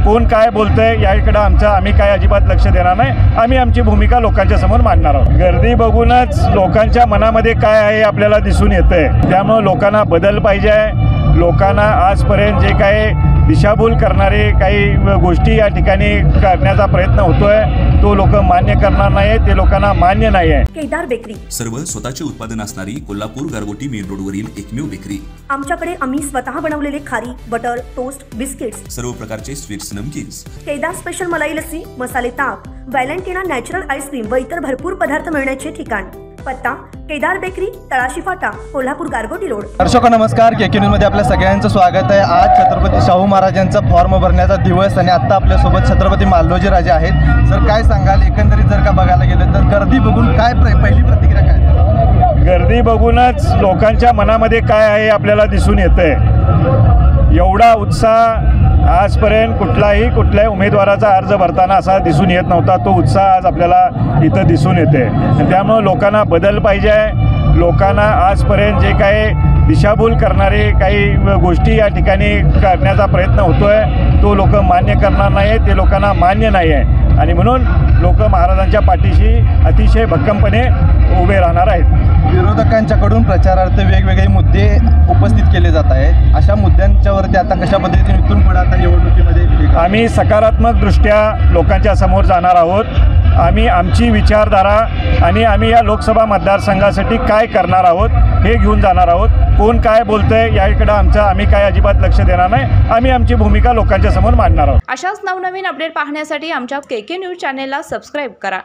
कोण काय बोलतंय याकडे आम्ही काय अजिबात लक्ष देणार नाही। आम्ही आमची भूमिका लोकांच्या समोर मांडणार आहोत। गर्दी बघूनच लोकांच्या मनामध्ये काय आहे आपल्याला दिसून येतंय। त्यामुळे लोकांना बदल पाहिजे आहे। लोकांना आजपर्यंत जे काही दिशाभूल करणारे काही गोष्टी या ठिकाणी करण्याचा प्रयत्न होतोय तो लोक मान्य करणार नाही, ते लोकांना मान्य नाही आहे। केदार बेकरी सर्व स्वतःचे उत्पादन असणारी कोल्हापूर गारगोटी मेन रोडवरील एकमेव बेकरी। आमच्याकडे आम्ही स्वतः बनवलेले खारी, बटर, टोस्ट, बिस्किट्स, सर्व प्रकारचे स्वीट्स, नमकीन्स, केदार स्पेशल मलाई लस्सी, मसाले ताक, व्हॅलेंटिना नॅचरल आईस्क्रीम व इतर भरपूर पदार्थ मिळण्याचे ठिकाण। पत्ता केदार बेकरी, तळाशी फाटा, कोल्हापूर गारगोटी रोड। दर्शक नमस्कार, केके न्यूज मध्ये आपल्या सगळ्यांचं स्वागत आहे। आज छत्रपती शाहू महाराजांचा फॉर्म भरण्याचा दिवस आणि आता आपल्यासोबत छत्रपती माल्लोजी राजे आहेत। सर काय सांगाल, एकंदरीत जर का बघायला गेलं तर गर्दी बघून काय पहिली प्रतिक्रिया काय? गर्दी बघूनच लोकांच्या मनामध्ये काय आहे आपल्याला दिसून येतंय। एवढा उत्साह आजपर्यंत कुठल्याही उमेदवाराचा अर्ज भरताना असा दिसून येत नव्हता। तो उत्साह आज आपल्याला इथं दिसून येते आणि त्यामुळे लोकांना बदल पाहिजे आहे। लोकांना आजपर्यंत जे काही दिशाभूल करणारे काही गोष्टी या ठिकाणी करण्याचा प्रयत्न होतोय तो लोक मान्य करणार नाही, ते लोकांना मान्य नाही आहे आणि म्हणून लोक महाराजांच्या पाठीशी अतिशय भक्कमपणे उभे राहणार आहेत। विरोधकांच्याकडून प्रचारार्थ वेगवेगळे मुद्दे उपस्थित केले जात आहेत। अशा मुद्द्यांच्यावरती आता कशा पद्धतीने इथून पुढे आता निवडणुकीमध्ये आम्ही सकारात्मक लोकांच्या समोर जाणार आहोत। आम्ही आमची विचारधारा आणि आम्ही या लोकसभा मतदारसंघासाठी काय करणार आहोत हे घेऊन जाणार आहोत। कोण काय बोलतंय याकडे आम्ही काय अजिबात लक्ष देणार नाही। आम्ही आमची भूमिका लोकांच्या समोर मांडणार आहोत। अशाच नवनवीन अपडेट पाहण्यासाठी आमच्या केके न्यूज चॅनेलला सबस्क्राईब करा।